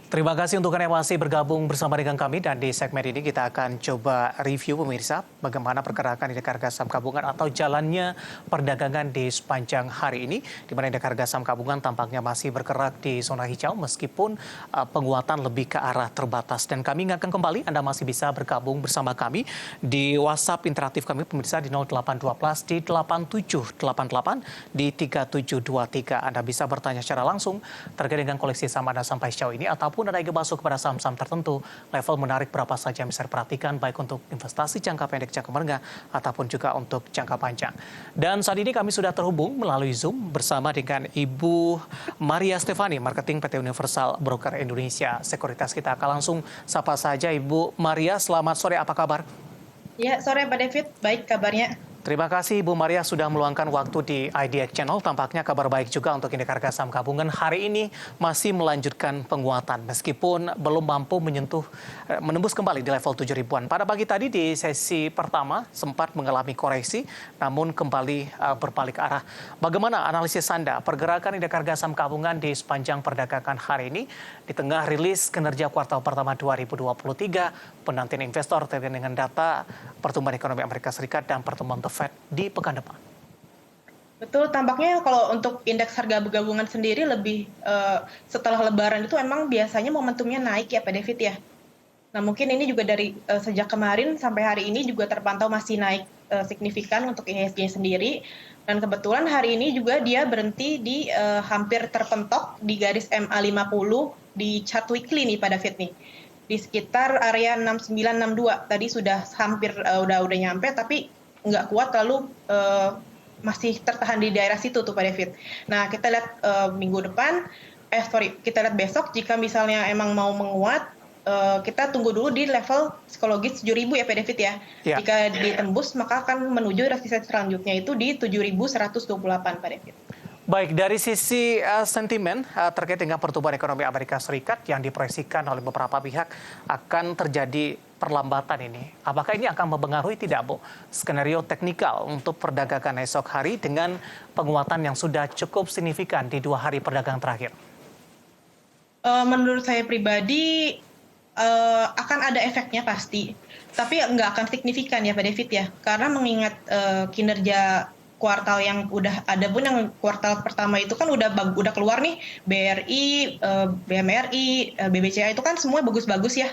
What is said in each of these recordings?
Terima kasih untuk Anda yang masih bergabung bersama dengan kami dan di segmen ini kita akan coba review pemirsa bagaimana pergerakan indeks harga saham gabungan atau jalannya perdagangan di sepanjang hari ini di mana indeks harga saham gabungan tampaknya masih bergerak di zona hijau meskipun penguatan lebih ke arah terbatas dan kami ingatkan kembali Anda masih bisa bergabung bersama kami di WhatsApp interaktif kami pemirsa di 0812 di 8788 di 3723 Anda bisa bertanya secara langsung terkait dengan koleksi saham Anda sampai sejauh ini ataupun ada yang masuk kepada saham-saham tertentu, level menarik berapa saja yang bisa diperhatikan baik untuk investasi jangka pendek, jangka menengah, ataupun juga untuk jangka panjang. Dan saat ini kami sudah terhubung melalui Zoom bersama dengan Ibu Maria Stefani, Marketing PT Universal Broker Indonesia Sekuritas. Kita akan langsung sapa saja Ibu Maria, selamat sore, apa kabar? Ya, sore Pak David, baik kabarnya. Terima kasih Ibu Maria sudah meluangkan waktu di Idea Channel. Tampaknya kabar baik juga untuk indeks harga saham gabungan hari ini masih melanjutkan penguatan meskipun belum mampu menembus kembali di level 7 ribuan. Pada pagi tadi di sesi pertama sempat mengalami koreksi namun kembali berbalik arah. Bagaimana analisis Anda pergerakan indeks harga saham gabungan di sepanjang perdagangan hari ini di tengah rilis kinerja kuartal pertama 2023, penantian investor terkait dengan data pertumbuhan ekonomi Amerika Serikat dan pertemuan The Fed di pekan depan? Betul, tampaknya kalau untuk indeks harga gabungan sendiri lebih setelah Lebaran itu emang biasanya momentumnya naik ya Pak David ya. Nah mungkin ini juga dari sejak kemarin sampai hari ini juga terpantau masih naik signifikan untuk IHSG sendiri. Dan kebetulan hari ini juga dia berhenti di hampir terpentok di garis MA50 di chart weekly nih Pak David nih. Di sekitar area 6962 tadi sudah hampir udah nyampe tapi nggak kuat lalu masih tertahan di daerah situ tuh Pak David. Nah kita lihat kita lihat besok jika misalnya emang mau menguat kita tunggu dulu di level psikologis 7.000 ya Pak David ya. Jika ditembus maka akan menuju resistensi selanjutnya itu di 7.128 Pak David. Baik, dari sisi sentimen terkait dengan pertumbuhan ekonomi Amerika Serikat yang diproyeksikan oleh beberapa pihak akan terjadi perlambatan ini. Apakah ini akan mempengaruhi tidak, Bu, skenario teknikal untuk perdagangan esok hari dengan penguatan yang sudah cukup signifikan di 2 hari perdagangan terakhir? Menurut saya pribadi akan ada efeknya pasti, tapi nggak akan signifikan ya Pak David ya, karena mengingat kinerja kuartal yang udah ada pun yang kuartal pertama itu kan udah keluar nih BRI, BMRI, BBCA itu kan semua bagus-bagus ya.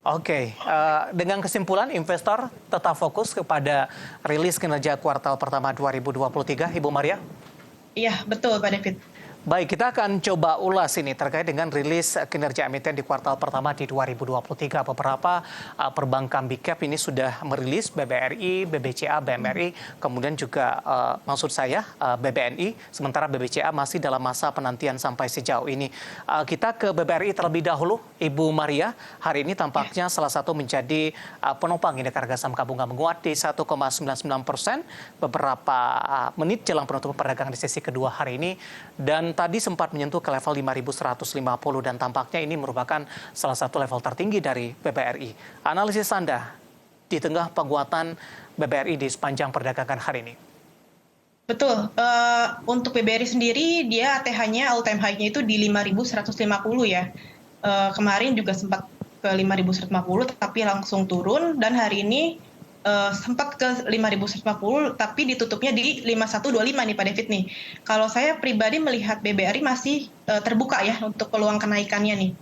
Oke, dengan kesimpulan investor tetap fokus kepada rilis kinerja kuartal pertama 2023, Ibu Maria? Iya, betul Pak David. Baik, kita akan coba ulas ini terkait dengan rilis kinerja emiten di kuartal pertama di 2023. Beberapa perbankan big cap ini sudah merilis BBRI, BBCA, BMRI, kemudian juga maksud saya BBNI, sementara BBCA masih dalam masa penantian sampai sejauh ini. Kita ke BBRI terlebih dahulu, Ibu Maria. Hari ini tampaknya salah satu menjadi penopang indeks harga saham gabungan menguat di 1,99% beberapa menit jelang penutupan perdagangan di sesi kedua hari ini. Dan tadi sempat menyentuh ke level 5.150 dan tampaknya ini merupakan salah satu level tertinggi dari BBRI. Analisis Anda di tengah penguatan BBRI di sepanjang perdagangan hari ini? Betul, untuk BBRI sendiri dia ATH-nya all time high-nya itu di 5.150 ya. Kemarin juga sempat ke 5.150 tapi langsung turun dan hari ini sempat ke 5.150 tapi ditutupnya di 5.125 nih Pak David nih. Kalau saya pribadi melihat BBRI masih terbuka ya untuk peluang kenaikannya nih.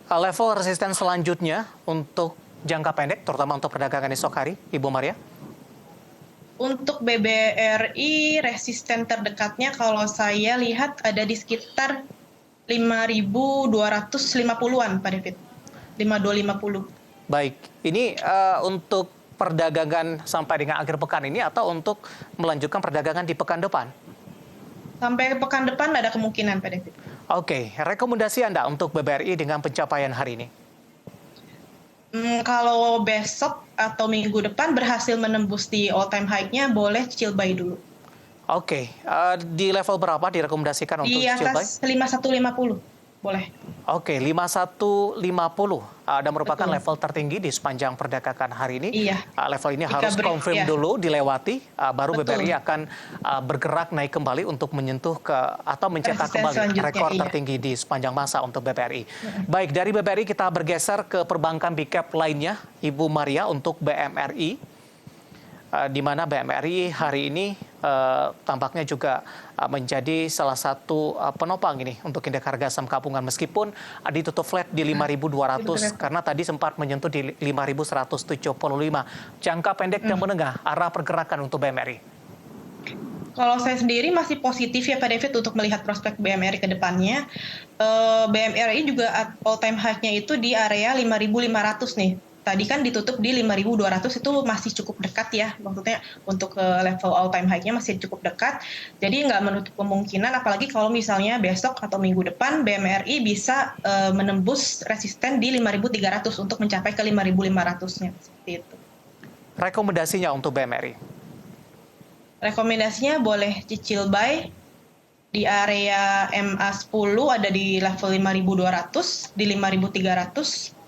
Level resisten selanjutnya untuk jangka pendek terutama untuk perdagangan esok hari, Ibu Maria? Untuk BBRI resisten terdekatnya kalau saya lihat ada di sekitar 5.250-an Pak David. 5.250. Baik, ini untuk perdagangan sampai dengan akhir pekan ini atau untuk melanjutkan perdagangan di pekan depan? Sampai pekan depan ada kemungkinan, Pak David. Oke, rekomendasi Anda untuk BBRI dengan pencapaian hari ini? Kalau besok atau minggu depan berhasil menembus di all time high-nya, boleh cicil buy dulu. Oke, di level berapa direkomendasikan untuk Di cicil buy? atas 5.150. boleh. Oke, 5150 dan merupakan Betul. level tertinggi di sepanjang perdagangan hari ini. Iya, Level ini jika harus break confirm ya, dulu dilewati, baru BBRI betul. akan bergerak naik kembali untuk menyentuh ke atau mencetak Resisten kembali selanjutnya, rekor iya. tertinggi di sepanjang masa untuk BBRI. Mm-mm. Baik, dari BBRI kita bergeser ke perbankan big cap lainnya, Ibu Maria, untuk BMRI. Di mana BMRI hari ini tampaknya juga menjadi salah satu penopang ini untuk indeks harga saham gabungan meskipun ditutup flat di 5.200 karena tadi sempat menyentuh di 5.175. Jangka pendek dan menengah arah pergerakan untuk BMRI. Kalau saya sendiri masih positif ya Pak David untuk melihat prospek BMRI ke depannya. BMRI juga all time high-nya itu di area 5.500 nih. Tadi kan ditutup di 5.200, itu masih cukup dekat ya. Maksudnya untuk level all time high-nya masih cukup dekat. Jadi nggak menutup kemungkinan, apalagi kalau misalnya besok atau minggu depan BMRI bisa menembus resisten di 5.300 untuk mencapai ke 5.500-nya. Seperti itu. Rekomendasinya untuk BMRI? Rekomendasinya boleh cicil buy di area MA10 ada di level 5.200, di 5.300,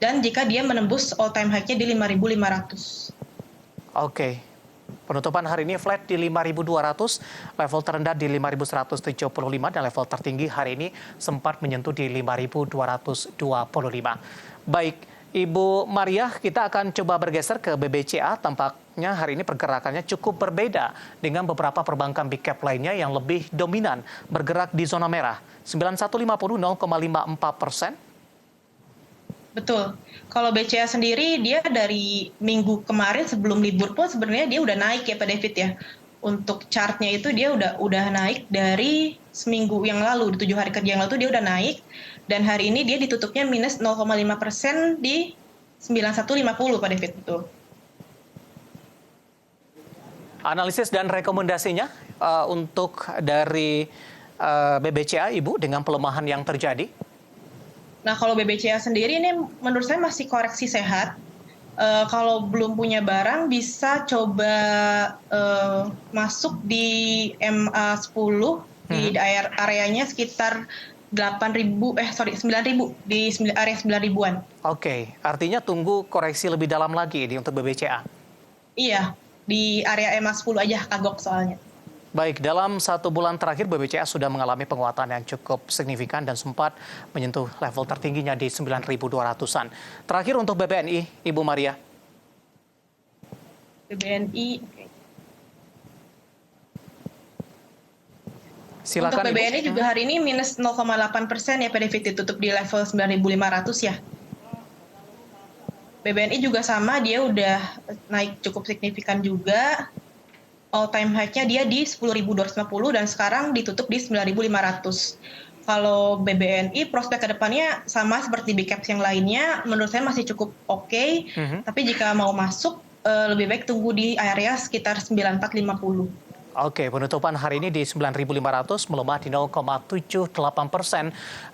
dan jika dia menembus all time high-nya di 5.500. Oke. Penutupan hari ini flat di 5.200, level terendah di 5.175 dan level tertinggi hari ini sempat menyentuh di 5.225. Baik, Ibu Maria, kita akan coba bergeser ke BBCA. Tampaknya hari ini pergerakannya cukup berbeda dengan beberapa perbankan big cap lainnya yang lebih dominan bergerak di zona merah. 9150 0,54%. Betul. Kalau BCA sendiri dia dari minggu kemarin sebelum libur pun sebenarnya dia udah naik ya Pak David ya. Untuk chartnya itu dia udah naik dari seminggu yang lalu, di 7 hari kerja yang lalu tuh dia udah naik, dan hari ini dia ditutupnya minus 0,5% di 9150 Pak David. Betul. Analisis dan rekomendasinya untuk dari BBCA, Ibu, dengan pelemahan yang terjadi? Nah, kalau BBCA sendiri ini menurut saya masih koreksi sehat. Kalau belum punya barang bisa coba masuk di MA10 di areanya sekitar 9.000 di area 9.000-an. Oke, artinya tunggu koreksi lebih dalam lagi ini untuk BBCA. Iya, di area MA10 aja kagok soalnya. Baik, dalam 1 bulan terakhir BBCA sudah mengalami penguatan yang cukup signifikan dan sempat menyentuh level tertingginya di 9.200-an. Terakhir untuk BBNI, Ibu Maria. BBNI, Silakan, untuk BBNI Ibu. juga hari ini minus 0,8% ya, PDVT ditutup di level 9.500 ya. BBNI juga sama, dia udah naik cukup signifikan juga. All time high-nya dia di 10.250 dan sekarang ditutup di 9.500. Kalau BBNI prospek ke depannya sama seperti big caps yang lainnya, menurut saya masih cukup oke. Tapi jika mau masuk, lebih baik tunggu di area sekitar 9450. Oke, penutupan hari ini di 9.500 melemah di 0,78%.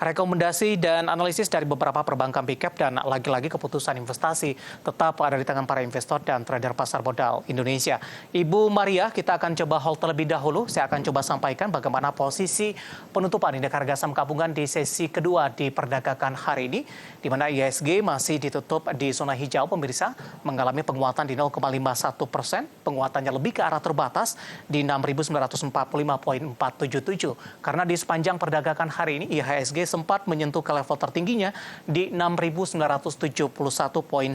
Rekomendasi dan analisis dari beberapa perbankan big cap dan lagi-lagi keputusan investasi tetap ada di tangan para investor dan trader pasar modal Indonesia. Ibu Maria, kita akan coba hold terlebih dahulu. Saya akan coba sampaikan bagaimana posisi penutupan indeks harga saham gabungan di sesi kedua di perdagangan hari ini, di mana IHSG masih ditutup di zona hijau, pemirsa, mengalami penguatan di 0,51%. Penguatannya lebih ke arah terbatas di 6.945,477. Karena di sepanjang perdagangan hari ini IHSG sempat menyentuh ke level tertingginya di 6.971,910.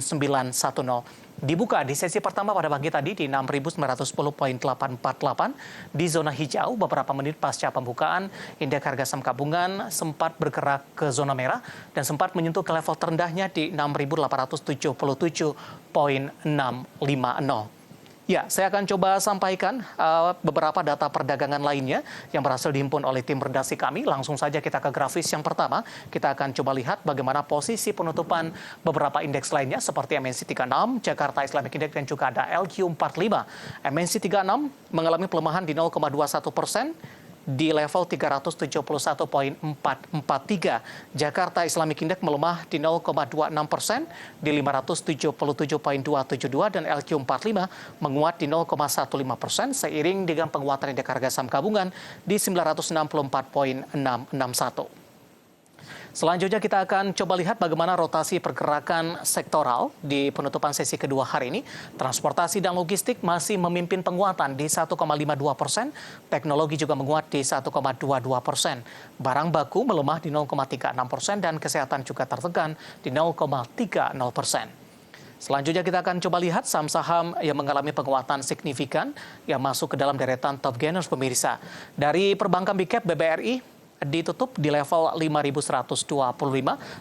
Dibuka di sesi pertama pada pagi tadi di 6.910,848 di zona hijau. Beberapa menit pasca pembukaan, indeks harga saham gabungan sempat bergerak ke zona merah dan sempat menyentuh ke level terendahnya di 6.877,650. Ya, saya akan coba sampaikan beberapa data perdagangan lainnya yang berhasil dihimpun oleh tim redaksi kami. Langsung saja kita ke grafis yang pertama. Kita akan coba lihat bagaimana posisi penutupan beberapa indeks lainnya seperti MNC 36, Jakarta Islamic Index dan juga ada LQ45. MNC 36 mengalami pelemahan di 0,21%. Di level 371,443. Jakarta Islamic Index melemah di 0,26% di 577,272 dan LQ45 menguat di 0,15% seiring dengan penguatan indeks harga saham gabungan di 964,661. Selanjutnya kita akan coba lihat bagaimana rotasi pergerakan sektoral di penutupan sesi kedua hari ini. Transportasi dan logistik masih memimpin penguatan di 1,52%, teknologi juga menguat di 1,22%. Barang baku melemah di 0,36% dan kesehatan juga tertekan di 0,30%. Selanjutnya kita akan coba lihat saham-saham yang mengalami penguatan signifikan yang masuk ke dalam deretan top gainers pemirsa. Dari perbankan Big Cap BBRI ditutup di level 5.125.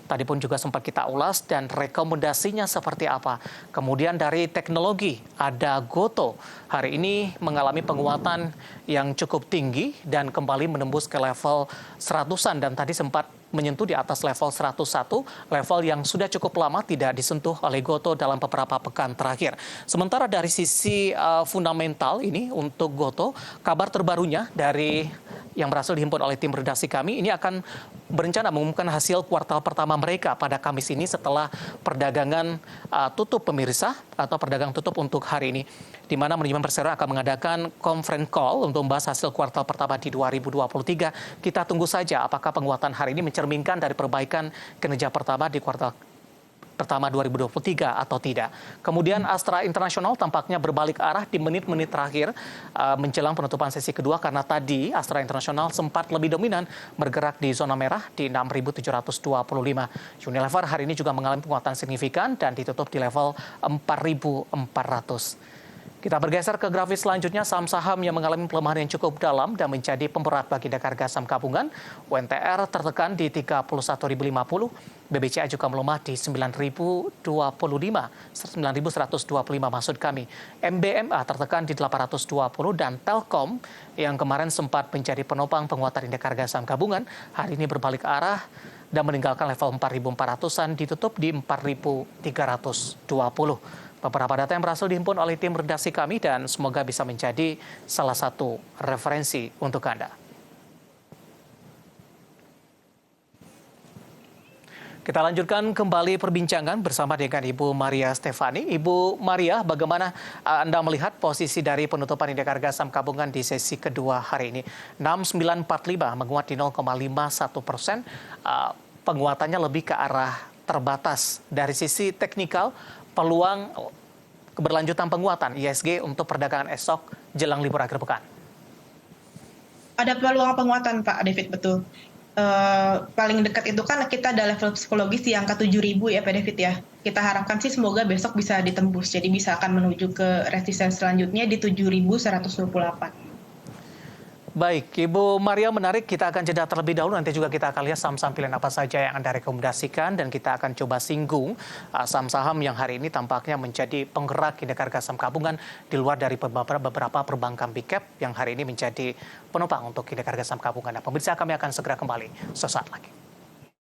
Tadi pun juga sempat kita ulas dan rekomendasinya seperti apa. Kemudian dari teknologi ada Goto. Hari ini mengalami penguatan yang cukup tinggi dan kembali menembus ke level 100-an dan tadi sempat menyentuh di atas level 101, level yang sudah cukup lama tidak disentuh oleh Goto dalam beberapa pekan terakhir. Sementara dari sisi fundamental ini untuk Goto, kabar terbarunya dari yang berhasil dihimpun oleh tim redaksi kami ini akan berencana mengumumkan hasil kuartal pertama mereka pada Kamis ini setelah perdagangan tutup pemirsa atau perdagangan tutup untuk hari ini, di mana manajemen Persero akan mengadakan conference call untuk membahas hasil kuartal pertama di 2023. Kita tunggu saja apakah penguatan hari ini mencerminkan dari perbaikan kinerja pertama di kuartal pertama 2023 atau tidak. Kemudian Astra International tampaknya berbalik arah di menit-menit terakhir menjelang penutupan sesi kedua karena tadi Astra International sempat lebih dominan bergerak di zona merah di 6.725. Unilever hari ini juga mengalami penguatan signifikan dan ditutup di level 4.400. Kita bergeser ke grafis selanjutnya, saham-saham yang mengalami pelemahan yang cukup dalam dan menjadi pemberat bagi indeks harga saham gabungan. UNTR tertekan di 31.050, BBCA juga melemah di 9.025, 9.125 maksud kami. MBMA tertekan di 820 dan Telkom yang kemarin sempat menjadi penopang penguatan indeks harga saham gabungan, hari ini berbalik arah dan meninggalkan level 4.400-an ditutup di 4.320. Beberapa data yang berhasil dihimpun oleh tim redaksi kami dan semoga bisa menjadi salah satu referensi untuk Anda. Kita lanjutkan kembali perbincangan bersama dengan Ibu Maria Stefani. Ibu Maria, bagaimana Anda melihat posisi dari penutupan indeks harga saham gabungan di sesi kedua hari ini? 6945 menguat di 0,51%. Penguatannya lebih ke arah terbatas. Dari sisi teknikal, peluang keberlanjutan penguatan ISG untuk perdagangan esok jelang libur akhir pekan? Ada peluang penguatan, Pak David, betul. Paling dekat itu kan kita ada level psikologis di angka 7.000 ya, Pak David ya. Kita harapkan sih semoga besok bisa ditembus. Jadi bisa akan menuju ke resistensi selanjutnya di 7.128. Baik, Ibu Maria, menarik. Kita akan jeda terlebih dahulu. Nanti juga kita akan lihat saham-saham pilihan apa saja yang Anda rekomendasikan. Dan kita akan coba singgung saham-saham yang hari ini tampaknya menjadi penggerak indeks harga saham gabungan di luar dari beberapa perbankan Big Cap yang hari ini menjadi penopang untuk indeks harga saham gabungan. Nah, pemirsa, kami akan segera kembali sesaat lagi.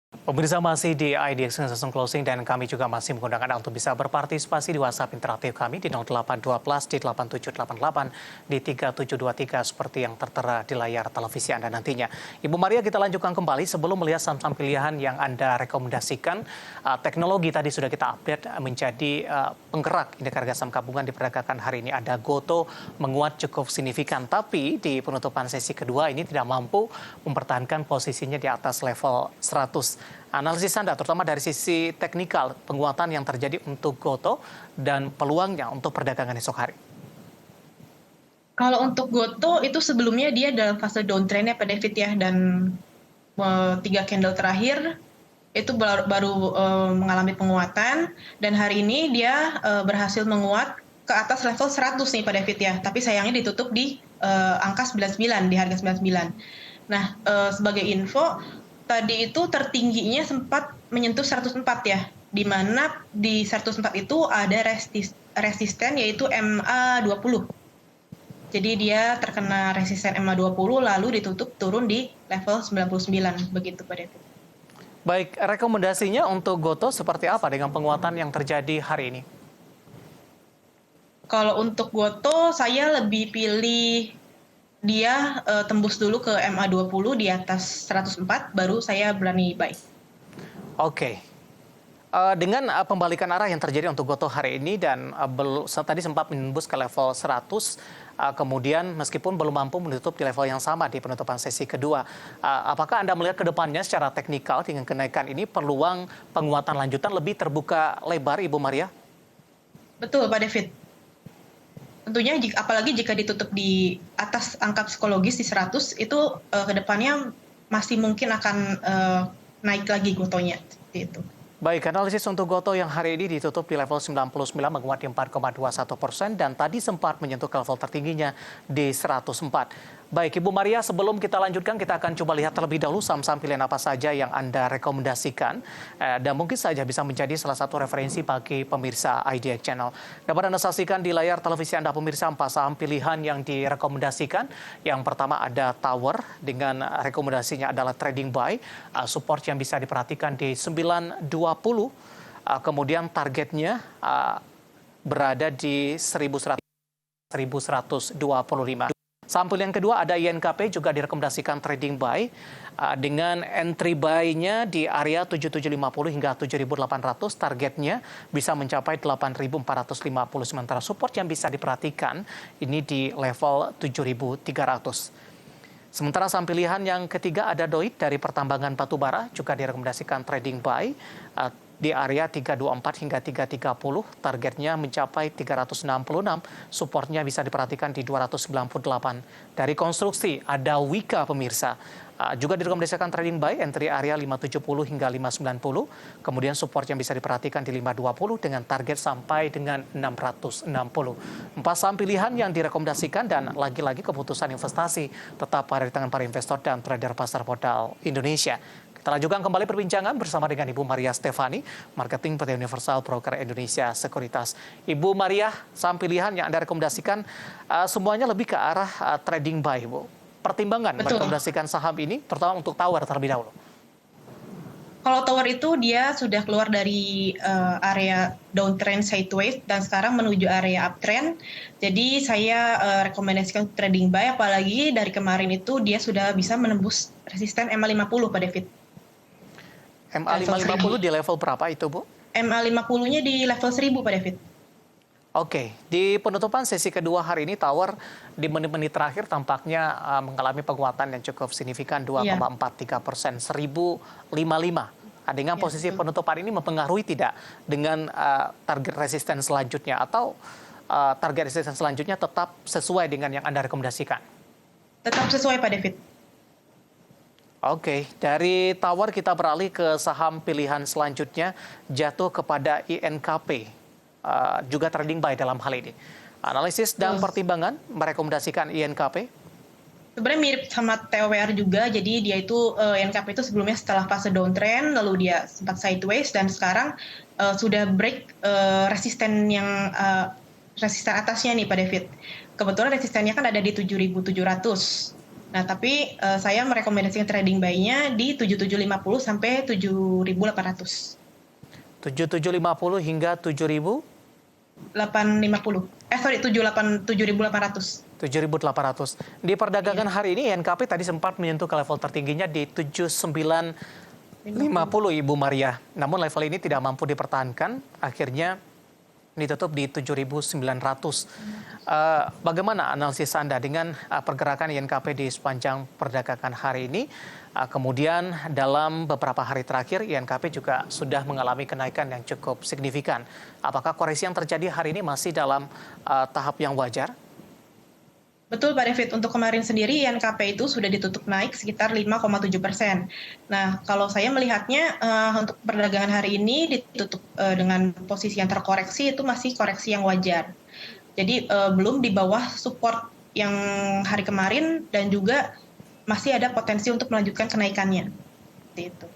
Pemirsa, masih di IDX Season Closing dan kami juga masih mengundang Anda untuk bisa berpartisipasi di WhatsApp interaktif kami di 0812 di 8788 di 3723 seperti yang tertera di layar televisi Anda nantinya. Ibu Maria, kita lanjutkan kembali sebelum melihat saham-saham pilihan yang Anda rekomendasikan. Teknologi tadi sudah kita update menjadi penggerak indeks harga saham gabungan diperdagangkan hari ini. Ada Goto menguat cukup signifikan, tapi di penutupan sesi kedua ini tidak mampu mempertahankan posisinya di atas level 100. Analisis Anda terutama dari sisi teknikal penguatan yang terjadi untuk Goto dan peluangnya untuk perdagangan esok hari. Kalau untuk Goto itu sebelumnya dia dalam fase downtrend ya, Pak David ya, dan 3 candle terakhir itu baru mengalami penguatan dan hari ini dia berhasil menguat ke atas level 100 nih, Pak David ya. Tapi sayangnya ditutup di angka 99, di harga 99. Nah, sebagai info, tadi itu tertingginya sempat menyentuh 104 ya, di mana di 104 itu ada resisten yaitu MA20. Jadi dia terkena resisten MA20 lalu ditutup turun di level 99, begitu Pak David. Baik, rekomendasinya untuk Goto seperti apa dengan penguatan yang terjadi hari ini? Kalau untuk Goto saya lebih pilih dia tembus dulu ke MA20 di atas 104, baru saya berani buy. Oke. Dengan pembalikan arah yang terjadi untuk GoTo hari ini dan tadi sempat menembus ke level 100, kemudian meskipun belum mampu menutup di level yang sama di penutupan sesi kedua. Apakah Anda melihat ke depannya secara teknikal dengan kenaikan ini peluang penguatan lanjutan lebih terbuka lebar, Ibu Maria? Betul, Pak David. Tentunya apalagi jika ditutup di atas angka psikologis di 100, itu ke depannya masih mungkin akan naik lagi GoTonya, seperti itu. Baik, analisis untuk GoTo yang hari ini ditutup di level 99 menguat di 4,21% dan tadi sempat menyentuh ke level tertingginya di 104. Baik, Ibu Maria, sebelum kita lanjutkan, kita akan coba lihat terlebih dahulu saham-saham pilihan apa saja yang Anda rekomendasikan dan mungkin saja bisa menjadi salah satu referensi bagi pemirsa IDX Channel. Dapat Anda saksikan di layar televisi Anda pemirsa 4 saham pilihan yang direkomendasikan. Yang pertama ada Tower dengan rekomendasinya adalah trading buy, support yang bisa diperhatikan di 920, kemudian targetnya berada di 1125. Sampel yang kedua ada INKP juga direkomendasikan trading buy dengan entry buy-nya di area 7750 hingga 7800, targetnya bisa mencapai 8450, sementara support yang bisa diperhatikan ini di level 7300. Sementara saham pilihan yang ketiga ada Doit dari pertambangan batubara juga direkomendasikan trading buy di area 324 hingga 330, targetnya mencapai 366, supportnya bisa diperhatikan di 298. Dari konstruksi ada Wika pemirsa, juga direkomendasikan trading buy entry area 570 hingga 590, kemudian support yang bisa diperhatikan di 520 dengan target sampai dengan 660. 4 saham pilihan yang direkomendasikan dan lagi-lagi keputusan investasi tetap ada di tangan para investor dan trader pasar modal Indonesia. Kita lanjutkan kembali perbincangan bersama dengan Ibu Maria Stefani, Marketing PT Universal Broker Indonesia Sekuritas. Ibu Maria, saham pilihan yang Anda rekomendasikan semuanya lebih ke arah trading buy, Bu. Pertimbangan merekomendasikan saham ini, terutama untuk Tower terlebih dahulu. Kalau Tower itu dia sudah keluar dari area downtrend sideways dan sekarang menuju area uptrend. Jadi saya rekomendasikan trading buy, apalagi dari kemarin itu dia sudah bisa menembus resisten MA50, Pak David. MA550 di level berapa itu, Bu? MA50-nya di level 1000, Pak David. Oke, di penutupan sesi kedua hari ini Tower di menit-menit terakhir tampaknya mengalami penguatan yang cukup signifikan 2,43%, 1055. Dengan posisi penutupan ini mempengaruhi tidak dengan target resisten selanjutnya atau target resisten selanjutnya tetap sesuai dengan yang Anda rekomendasikan? Tetap sesuai, Pak David. Oke, dari Tower kita beralih ke saham pilihan selanjutnya, jatuh kepada INKP, juga trading buy dalam hal ini. Analisis dan pertimbangan merekomendasikan INKP? Sebenarnya mirip sama TOWR juga, jadi dia itu INKP itu sebelumnya setelah fase downtrend, lalu dia sempat sideways dan sekarang sudah break resisten atasnya nih, Pak David. Kebetulan resistennya kan ada di 7.700. Nah, tapi saya merekomendasikan trading buy-nya di 7750 sampai 7800. 7750 hingga 7000? 7.800. 7.800. Di perdagangan hari ini INKP tadi sempat menyentuh ke level tertingginya di 7950, Ibu Maria. Namun level ini tidak mampu dipertahankan, akhirnya ditutup di 7.900. Bagaimana analisis Anda dengan pergerakan INKP di sepanjang perdagangan hari ini? Kemudian dalam beberapa hari terakhir INKP juga sudah mengalami kenaikan yang cukup signifikan. Apakah koreksi yang terjadi hari ini masih dalam tahap yang wajar? Betul, Pak David. Untuk kemarin sendiri INKP itu sudah ditutup naik sekitar 5,7%. Nah, kalau saya melihatnya untuk perdagangan hari ini ditutup dengan posisi yang terkoreksi itu masih koreksi yang wajar. Jadi belum di bawah support yang hari kemarin dan juga masih ada potensi untuk melanjutkan kenaikannya. Seperti itu.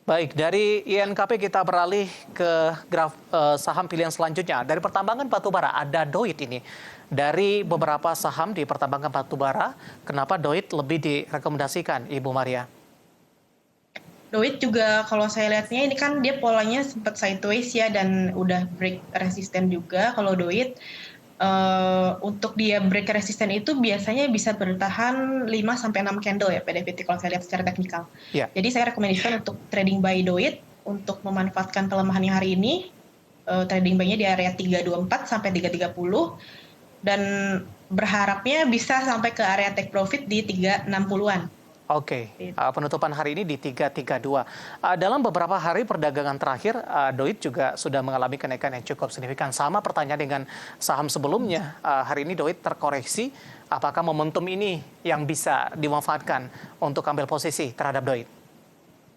Baik, dari INKP kita beralih ke saham pilihan selanjutnya. Dari pertambangan batubara ada Doit ini. Dari beberapa saham di pertambangan batubara, kenapa Doit lebih direkomendasikan, Ibu Maria? Doit juga kalau saya lihatnya ini kan dia polanya sempat sideways ya dan udah break resisten juga. Kalau Doit untuk dia break resisten itu biasanya bisa bertahan 5-6 candle ya Pak David kalau saya lihat secara teknikal. Ya. Jadi saya rekomendasikan untuk trading buy Doit untuk memanfaatkan pelemahan yang hari ini. Trading buy-nya di area 324 sampai 330 dan berharapnya bisa sampai ke area take profit di 360-an. Oke, penutupan hari ini di 332. Dalam beberapa hari perdagangan terakhir, Doit juga sudah mengalami kenaikan yang cukup signifikan. Sama pertanyaan dengan saham sebelumnya. Hari ini Doit terkoreksi. Apakah momentum ini yang bisa dimanfaatkan untuk ambil posisi terhadap Doit?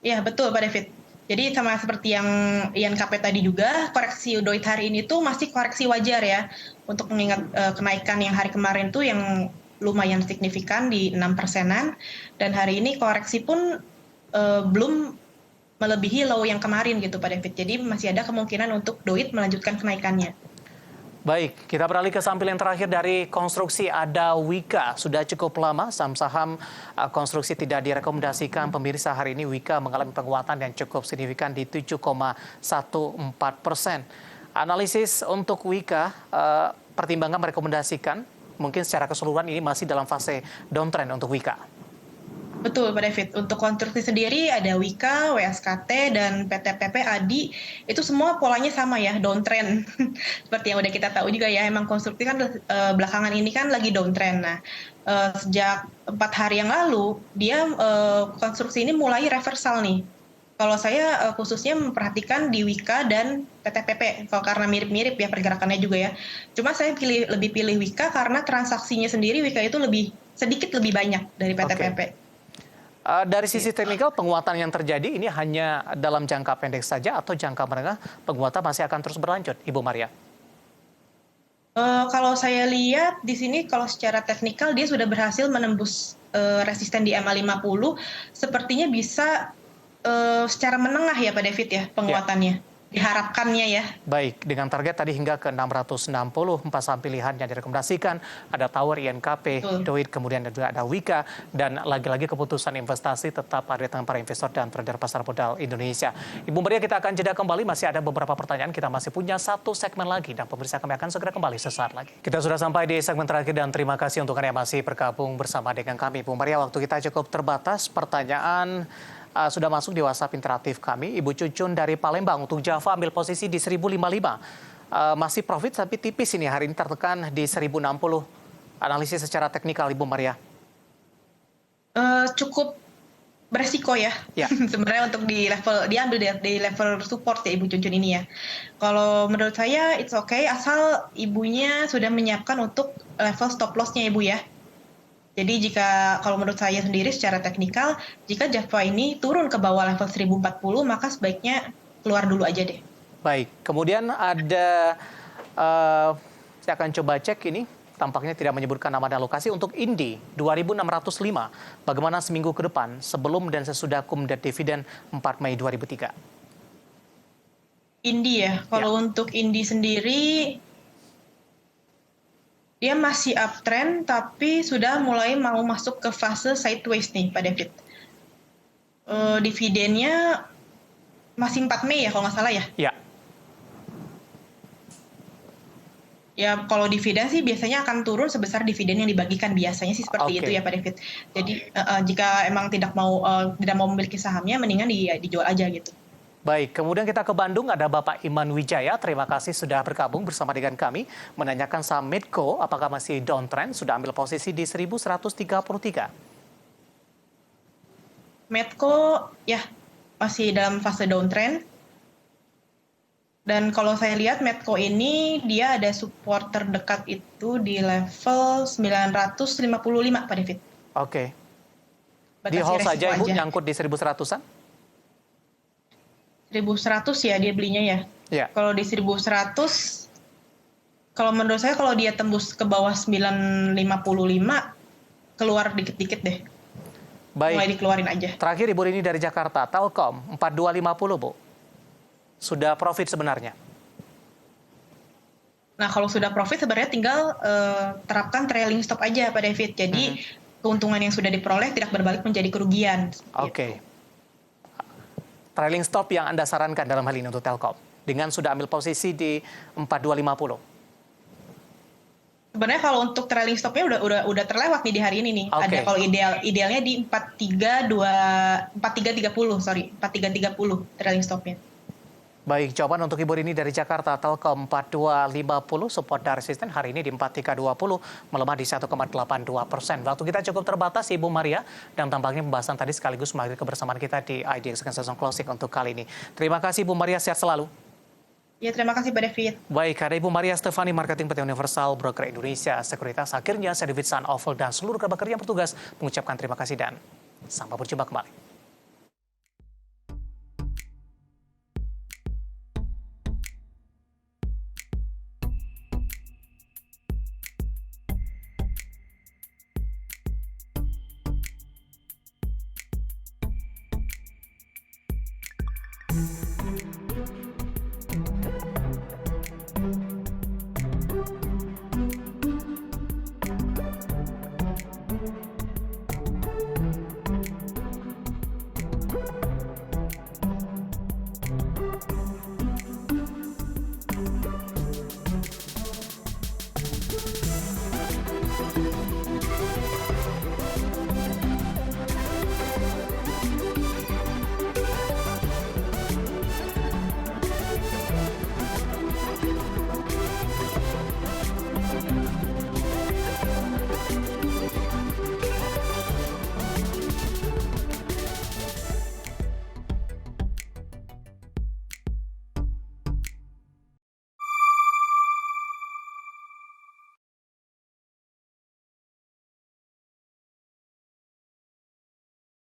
Iya, betul Pak David. Jadi sama seperti yang INKP tadi juga, koreksi Doit hari ini tuh masih koreksi wajar ya. Untuk mengingat kenaikan yang hari kemarin tuh yang lumayan signifikan di 6%-an. Dan hari ini koreksi pun belum melebihi low yang kemarin gitu Pak David. Jadi masih ada kemungkinan untuk Doit melanjutkan kenaikannya. Baik, kita beralih ke sampel yang terakhir dari konstruksi. Ada Wika. Sudah cukup lama saham-saham konstruksi tidak direkomendasikan. Pemirsa, hari ini Wika mengalami penguatan yang cukup signifikan di 7,14%. Analisis untuk Wika, pertimbangan merekomendasikan, mungkin secara keseluruhan ini masih dalam fase downtrend untuk Wika. Betul Pak David, untuk konstruksi sendiri ada Wika, WSKT, dan PT PP ADI, itu semua polanya sama ya, downtrend. Seperti yang udah kita tahu juga ya, emang konstruksi kan belakangan ini kan lagi downtrend. Nah, sejak 4 hari yang lalu, dia konstruksi ini mulai reversal nih. Kalau saya khususnya memperhatikan di Wika dan PT PP, karena mirip-mirip ya pergerakannya juga ya. Cuma saya lebih pilih Wika karena transaksinya sendiri Wika itu sedikit lebih banyak dari PT PP. Dari sisi teknikal, penguatan yang terjadi ini hanya dalam jangka pendek saja atau jangka menengah penguatan masih akan terus berlanjut, Ibu Maria? Kalau saya lihat di sini, kalau secara teknikal dia sudah berhasil menembus resisten di MA50, sepertinya bisa secara menengah ya Pak David ya penguatannya. Diharapkannya ya. Baik, dengan target tadi hingga ke 660, 4 saham pilihan yang direkomendasikan. Ada Tower, INKP, Doit, kemudian juga ada Wika. Dan lagi-lagi keputusan investasi tetap ada di tangan para investor dan trader pasar modal Indonesia. Ibu Maria, kita akan jeda kembali. Masih ada beberapa pertanyaan. Kita masih punya satu segmen lagi. Dan pemirsa, kami akan segera kembali sesaat lagi. Kita sudah sampai di segmen terakhir dan terima kasih untuk Anda yang masih bergabung bersama dengan kami. Ibu Maria, waktu kita cukup terbatas. Pertanyaan sudah masuk di WhatsApp interaktif kami. Ibu Cucun dari Palembang untuk Java ambil posisi di 1055. Masih profit tapi tipis ini, hari ini tertekan di 1060. Analisis secara teknikal Ibu Maria. Cukup beresiko ya. Sebenarnya untuk diambil di level support ya Ibu Cucun ini ya. Kalau menurut saya it's okay asal ibunya sudah menyiapkan untuk level stop loss-nya Ibu ya. Jadi kalau menurut saya sendiri secara teknikal, jika Java ini turun ke bawah level 1040, maka sebaiknya keluar dulu aja deh. Baik, kemudian ada, saya akan coba cek ini, tampaknya tidak menyebutkan nama dan lokasi untuk Indi 2605. Bagaimana seminggu ke depan sebelum dan sesudah kumdat dividen 4 Mei 2003? Indi ya, kalau untuk Indi sendiri, dia masih uptrend, tapi sudah mulai mau masuk ke fase sideways nih, Pak David. Dividennya masih 4 Mei ya, kalau nggak salah ya? Ya. Ya, kalau dividen sih biasanya akan turun sebesar dividen yang dibagikan. Biasanya sih seperti itu ya, Pak David. Jadi, jika emang tidak mau memiliki sahamnya, mendingan dijual aja gitu. Baik, kemudian kita ke Bandung, ada Bapak Iman Wijaya. Terima kasih sudah bergabung bersama dengan kami. Menanyakan saham Medco, apakah masih downtrend? Sudah ambil posisi di 1133. Medco, ya, masih dalam fase downtrend. Dan kalau saya lihat Medco ini, dia ada support terdekat itu di level 955, Pak David. Oke. Di hold saja, Ibu, nyangkut di 1100-an? 1100 ya dia belinya ya. Kalau di 1100, kalau menurut saya kalau dia tembus ke bawah 955, keluar dikit-dikit deh. Baik. Mulai dikeluarin aja. Terakhir Ibu Rini dari Jakarta, Telkom 4250, Bu. Sudah profit sebenarnya? Nah, kalau sudah profit sebenarnya tinggal terapkan trailing stop aja Pak David. Jadi keuntungan yang sudah diperoleh tidak berbalik menjadi kerugian. Oke. Trailing stop yang Anda sarankan dalam hal ini untuk Telkom dengan sudah ambil posisi di 4250. Sebenarnya kalau untuk trailing stopnya udah terlewat nih di hari ini nih. Oke. Ada kalau idealnya di 4330, sorry, 4330 trailing stopnya. Baik, jawaban untuk Ibu Rini dari Jakarta atau ke 4250 support dan resisten hari ini di 4320 melemah di 1,82%. Waktu kita cukup terbatas Ibu Maria dan tampaknya pembahasan tadi sekaligus mengakhiri kebersamaan kita di IDX Season Closing untuk kali ini. Terima kasih Ibu Maria, sehat selalu. Ya, terima kasih Pak David. Baik, ada Ibu Maria Stefani, Marketing PT Universal Broker Indonesia Sekuritas. Akhirnya saya David San Oval dan seluruh kerabat kerja yang bertugas mengucapkan terima kasih dan sampai berjumpa kembali.